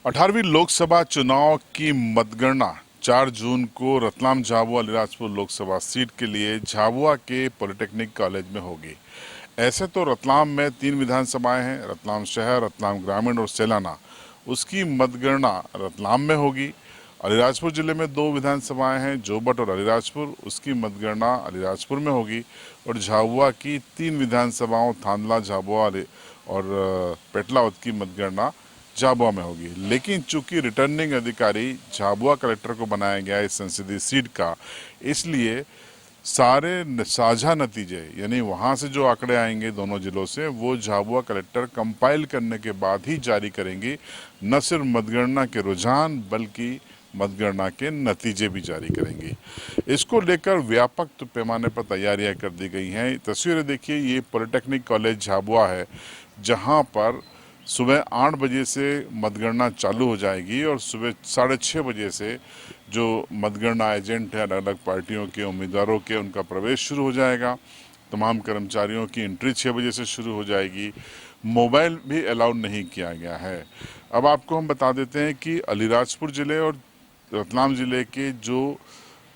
18वीं लोकसभा चुनाव की मतगणना 4 जून को रतलाम झाबुआ अलीराजपुर लोकसभा सीट के लिए झाबुआ के पॉलिटेक्निक कॉलेज में होगी। ऐसे तो रतलाम में 3 विधानसभाएं हैं, रतलाम शहर, रतलाम ग्रामीण और सैलाना। उसकी मतगणना रतलाम में होगी। अलीराजपुर जिले में 2 विधानसभाएं हैं, जोबट और अलीराजपुर, उसकी मतगणना अलीराजपुर में होगी। और झाबुआ की 3 विधानसभाओं थांदला, झाबुआ और पेटलावद की मतगणना झाबुआ में होगी। लेकिन चूंकि रिटर्निंग अधिकारी झाबुआ कलेक्टर को बनाया गया है इस संसदीय सीट का, इसलिए सारे साझा नतीजे यानी वहां से जो आंकड़े आएंगे दोनों जिलों से, वो झाबुआ कलेक्टर कंपाइल करने के बाद ही जारी करेंगे। न सिर्फ मतगणना के रुझान बल्कि मतगणना के नतीजे भी जारी करेंगी। इसको लेकर व्यापक पैमाने पर तैयारियां कर दी गई हैं। तस्वीरें देखिए, ये पॉलिटेक्निक कॉलेज झाबुआ है, जहां पर सुबह 8 बजे से मतगणना चालू हो जाएगी और सुबह 6:30 बजे से जो मतगणना एजेंट हैं अलग अलग पार्टियों के उम्मीदवारों के, उनका प्रवेश शुरू हो जाएगा। तमाम कर्मचारियों की एंट्री 6 बजे से शुरू हो जाएगी। मोबाइल भी अलाउड नहीं किया गया है। अब आपको हम बता देते हैं कि अलीराजपुर ज़िले और रतलाम ज़िले के जो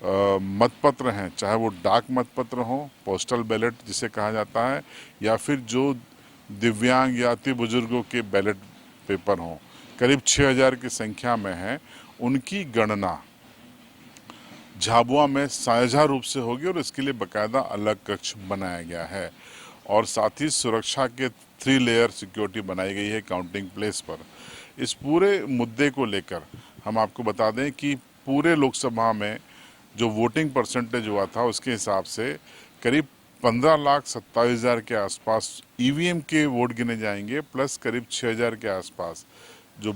मतपत्र हैं, चाहे वो डाक मतपत्र हों, पोस्टल बैलेट जिसे कहा जाता है, या फिर जो दिव्यांग या अति बुजुर्गों के बैलेट पेपर हों, करीब 6000 की संख्या में हैं। उनकी गणना झाबुआ में साझा रूप से होगी और इसके लिए बाकायदा अलग कक्ष बनाया गया है और साथ ही सुरक्षा के 3 लेयर सिक्योरिटी बनाई गई है काउंटिंग प्लेस पर। इस पूरे मुद्दे को लेकर हम आपको बता दें कि पूरे लोकसभा में जो वोटिंग परसेंटेज हुआ था उसके हिसाब से करीब 15,27,000 के आसपास ईवीएम के वोट गिने जाएंगे, प्लस करीब 6000 के आसपास जो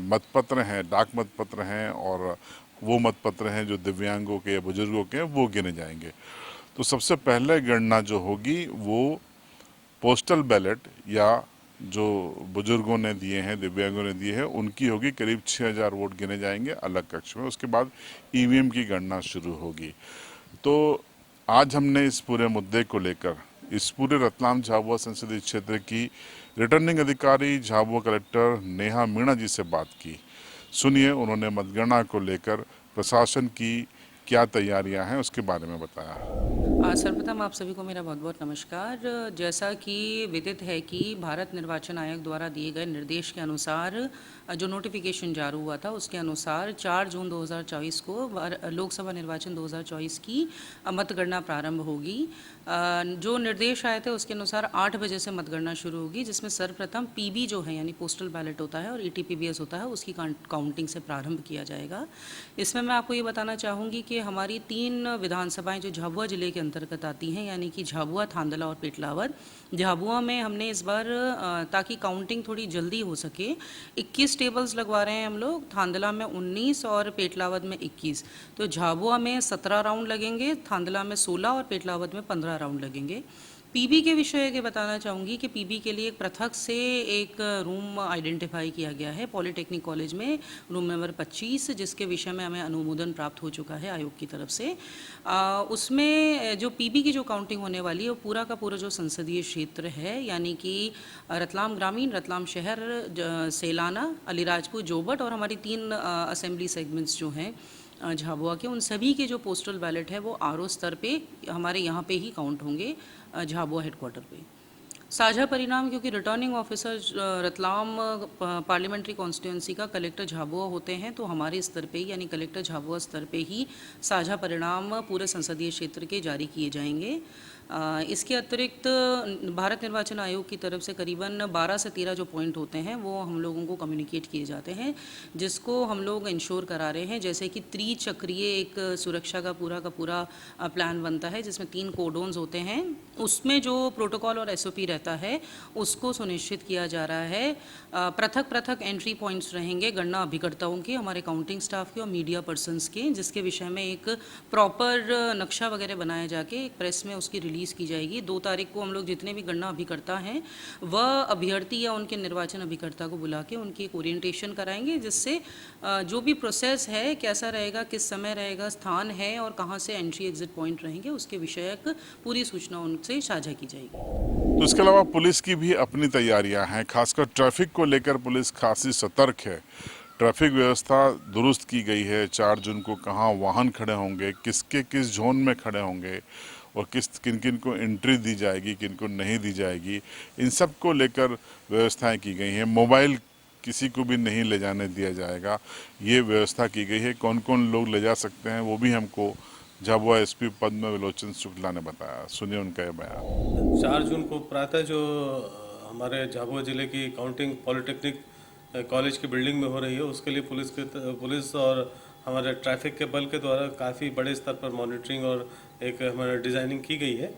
मतपत्र हैं, डाक मतपत्र हैं और वो मतपत्र हैं जो दिव्यांगों के या बुजुर्गों के हैं, वो गिने जाएंगे। तो सबसे पहले गणना जो होगी वो पोस्टल बैलेट या जो बुजुर्गों ने दिए हैं, दिव्यांगों ने दिए हैं, उनकी होगी। करीब 6000 वोट गिने जाएंगे अलग कक्ष में। उसके बाद ईवीएम की गणना शुरू होगी। तो आज हमने इस पूरे मुद्दे को लेकर इस पूरे रतलाम झाबुआ संसदीय क्षेत्र की रिटर्निंग अधिकारी झाबुआ कलेक्टर नेहा मीणा जी से बात की। सुनिए उन्होंने मतगणना को लेकर प्रशासन की क्या तैयारियां हैं उसके बारे में बताया। सर्वप्रथम आप सभी को मेरा बहुत बहुत नमस्कार। जैसा कि विदित है कि भारत निर्वाचन आयोग द्वारा दिए गए निर्देश के अनुसार जो नोटिफिकेशन जारी हुआ था उसके अनुसार 4 जून 2024 को लोकसभा निर्वाचन 2024 की मतगणना प्रारंभ होगी। जो निर्देश आए थे उसके अनुसार 8 बजे से मतगणना शुरू होगी, जिसमें सर्वप्रथम पीबी जो है यानी पोस्टल बैलेट होता है और ईटीपीबीएस होता है, उसकी काउंटिंग से प्रारंभ किया जाएगा। इसमें मैं आपको ये बताना चाहूँगी कि हमारी 3 विधानसभाएं जो झाबुआ जिले के अंतर्गत आती हैं, यानी कि झाबुआ, थांदला और पेटलावद। झाबुआ में हमने इस बार ताकि काउंटिंग थोड़ी जल्दी हो सके 21 टेबल्स लगवा रहे हैं हम लोग, थांदला में 19 और पेटलावद में 21। तो झाबुआ में 17 राउंड लगेंगे, थांदला में 16 और पेटलावद में 15 राउंड लगेंगे। पीबी के विषय के बताना चाहूँगी कि पीबी के लिए एक पृथक से एक रूम आइडेंटिफाई किया गया है पॉलिटेक्निक कॉलेज में, रूम नंबर 25, जिसके विषय में हमें अनुमोदन प्राप्त हो चुका है आयोग की तरफ से। उसमें जो पीबी की जो काउंटिंग होने वाली है वो पूरा का पूरा जो संसदीय क्षेत्र है, यानी कि रतलाम ग्रामीण, रतलाम शहर, सैलाना, अलीराजपुर, जोबट और हमारी 3 असेंबली सेगमेंट्स जो हैं झाबुआ के, उन सभी के जो पोस्टल बैलेट है वो आरओ स्तर पे हमारे यहाँ पे ही काउंट होंगे झाबुआ हेडक्वार्टर पे। साझा परिणाम, क्योंकि returning officer Ratlam parliamentary constituency का कलेक्टर झाबुआ होते हैं, तो हमारे स्तर पे ही यानी कलेक्टर झाबुआ स्तर पे ही साझा परिणाम पूरे संसदीय क्षेत्र के जारी किए जाएंगे। इसके अतिरिक्त भारत निर्वाचन आयोग की तरफ से करीबन 12 से 13 जो पॉइंट होते हैं वो हम लोगों को कम्युनिकेट किए जाते हैं, जिसको हम लोग इंश्योर करा रहे हैं। जैसे कि त्रिचक्रीय एक सुरक्षा का पूरा प्लान बनता है, जिसमें 3 कोडोन्स होते हैं, उसमें जो प्रोटोकॉल और एसओपी रहता है उसको सुनिश्चित किया जा रहा है। पृथक पृथक एंट्री पॉइंट्स रहेंगे गणना अभिकर्ताओं के, हमारे काउंटिंग स्टाफ के और मीडिया पर्सनस के, जिसके विषय में एक प्रॉपर नक्शा वगैरह बनाया जाके एक प्रेस में उसकी रिलीज़ की जाएगी। 2 तारीख को हम लोग जितने भी गणना अभिकर्ता हैं वह अभ्यर्थी या उनके निर्वाचन अभिकर्ता को बुला के उनकी एक ओरिएंटेशन कराएंगे, जिससे जो भी प्रोसेस है कैसा रहेगा, किस समय रहेगा, स्थान है और कहाँ से एंट्री एग्जिट पॉइंट रहेंगे, उसके विषयक पूरी सूचना उनसे साझा की जाएगी। तो इसके अलावा पुलिस की भी अपनी तैयारियां हैं, खासकर ट्रैफिक को लेकर पुलिस खासी सतर्क है। ट्रैफिक व्यवस्था दुरुस्त की गई है। 4 जून को कहाँ वाहन खड़े होंगे, किसके किस जोन में खड़े होंगे और किन किन को एंट्री दी जाएगी, किन को नहीं दी जाएगी, इन सब को लेकर व्यवस्थाएं की गई हैं। मोबाइल किसी को भी नहीं ले जाने दिया जाएगा, ये व्यवस्था की गई है। कौन कौन लोग ले जा सकते हैं वो भी हमको झाबुआ एसपी पद्म विलोचन शुक्ला ने बताया। सुनिए उनका ये बयान। 4 जून को प्रातः जो हमारे झाबुआ जिले की काउंटिंग पॉलिटेक्निक कॉलेज की बिल्डिंग में हो रही है, उसके लिए पुलिस और हमारे ट्रैफिक के बल के द्वारा काफ़ी बड़े स्तर पर मॉनिटरिंग और एक हमारे डिज़ाइनिंग की गई है।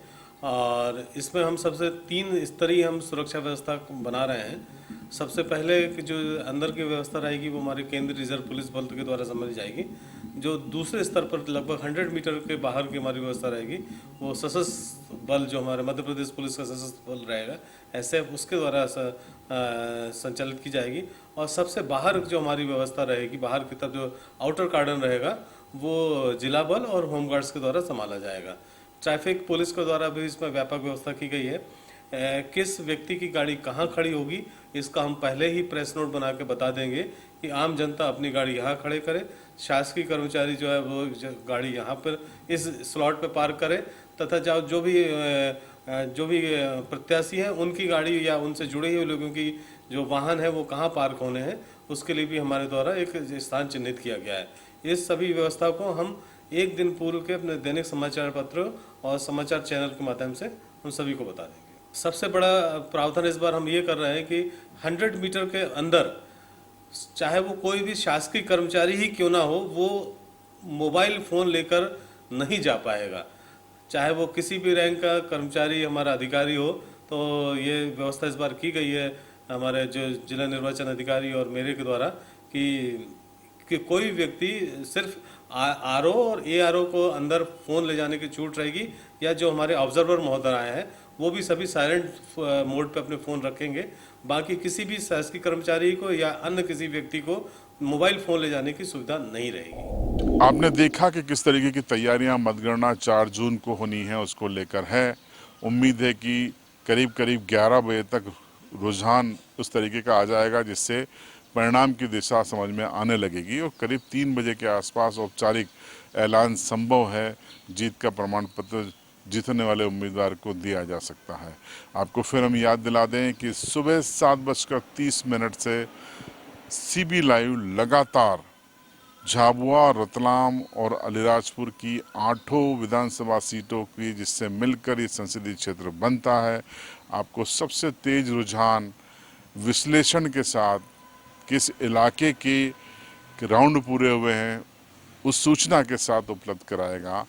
और इसमें हम सबसे 3 स्तरीय हम सुरक्षा व्यवस्था बना रहे हैं। सबसे पहले कि जो अंदर की व्यवस्था रहेगी वो हमारे केंद्रीय रिजर्व पुलिस बल के द्वारा संभाली जाएगी। जो दूसरे स्तर पर लगभग 100 मीटर के बाहर की हमारी व्यवस्था रहेगी वो सशस्त्र बल, जो हमारे मध्य प्रदेश पुलिस का सशस्त्र बल रहेगा, ऐसे उसके द्वारा संचालित की जाएगी। और सबसे बाहर जो हमारी व्यवस्था रहेगी, बाहर की तरफ जो आउटर कार्डन रहेगा, वो जिला बल और होमगार्ड्स के द्वारा संभाला जाएगा। ट्रैफिक पुलिस के द्वारा भी इसमें व्यापक व्यवस्था की गई है। किस व्यक्ति की गाड़ी कहाँ खड़ी होगी इसका हम पहले ही प्रेस नोट बना के बता देंगे कि आम जनता अपनी गाड़ी यहाँ खड़े करे, शासकीय कर्मचारी जो है वो गाड़ी यहाँ पर इस स्लॉट पे पार्क करे, तथा जो भी प्रत्याशी हैं उनकी गाड़ी या उनसे जुड़े हुए लोगों की जो वाहन है वो कहाँ पार्क होने हैं, उसके लिए भी हमारे द्वारा एक स्थान चिन्हित किया गया है। इस सभी व्यवस्था को हम एक दिन पूर्व के अपने दैनिक समाचार पत्रों और समाचार चैनल के माध्यम से हम सभी को बता देंगे। सबसे बड़ा प्रावधान इस बार हम ये कर रहे हैं कि 100 मीटर के अंदर चाहे वो कोई भी शासकीय कर्मचारी ही क्यों ना हो, वो मोबाइल फ़ोन लेकर नहीं जा पाएगा। चाहे वो किसी भी रैंक का कर्मचारी हमारा अधिकारी हो, तो ये व्यवस्था इस बार की गई है हमारे जो जिला निर्वाचन अधिकारी और मेरे के द्वारा कि कोई व्यक्ति सिर्फ आरओ और एआरओ को अंदर फ़ोन ले जाने की छूट रहेगी, या जो हमारे ऑब्जर्वर महोदय आए हैं वो भी सभी साइलेंट मोड पे अपने फ़ोन रखेंगे। बाकी किसी भी शासकीय कर्मचारी को या अन्य किसी व्यक्ति को मोबाइल फ़ोन ले जाने की सुविधा नहीं रहेगी। आपने देखा कि किस तरीके की तैयारियां मतगणना 4 जून को होनी है उसको लेकर है। उम्मीद है कि करीब करीब 11 बजे तक रुझान उस तरीके का आ जाएगा जिससे परिणाम की दिशा समझ में आने लगेगी और करीब 3 बजे के आसपास औपचारिक ऐलान संभव है। जीत का प्रमाण पत्र जीतने वाले उम्मीदवार को दिया जा सकता है। आपको फिर हम याद दिला दें कि सुबह 7:30 से सीबी लाइव लगातार झाबुआ, रतलाम और अलीराजपुर की 8 विधानसभा सीटों की, जिससे मिलकर ये संसदीय क्षेत्र बनता है, आपको सबसे तेज रुझान विश्लेषण के साथ किस इलाके के राउंड पूरे हुए हैं उस सूचना के साथ उपलब्ध कराएगा।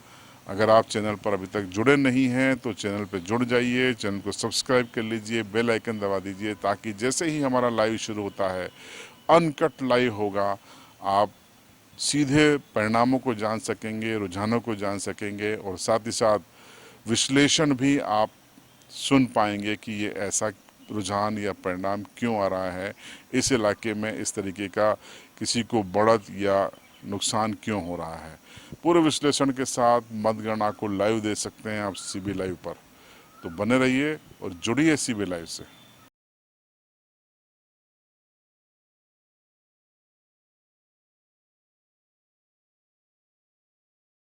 अगर आप चैनल पर अभी तक जुड़े नहीं हैं तो चैनल पर जुड़ जाइए, चैनल को सब्सक्राइब कर लीजिए, बेल आइकन दबा दीजिए ताकि जैसे ही हमारा लाइव शुरू होता है, अनकट लाइव होगा, आप सीधे परिणामों को जान सकेंगे, रुझानों को जान सकेंगे और साथ ही साथ विश्लेषण भी आप सुन पाएंगे कि ये ऐसा रुझान या परिणाम क्यों आ रहा है, इस इलाके में इस तरीके का किसी को बढ़त या नुकसान क्यों हो रहा है। पूरे विश्लेषण के साथ मतगणना को लाइव दे सकते हैं आप सीबी लाइव पर। तो बने रहिए और जुड़िए सीबी लाइव से।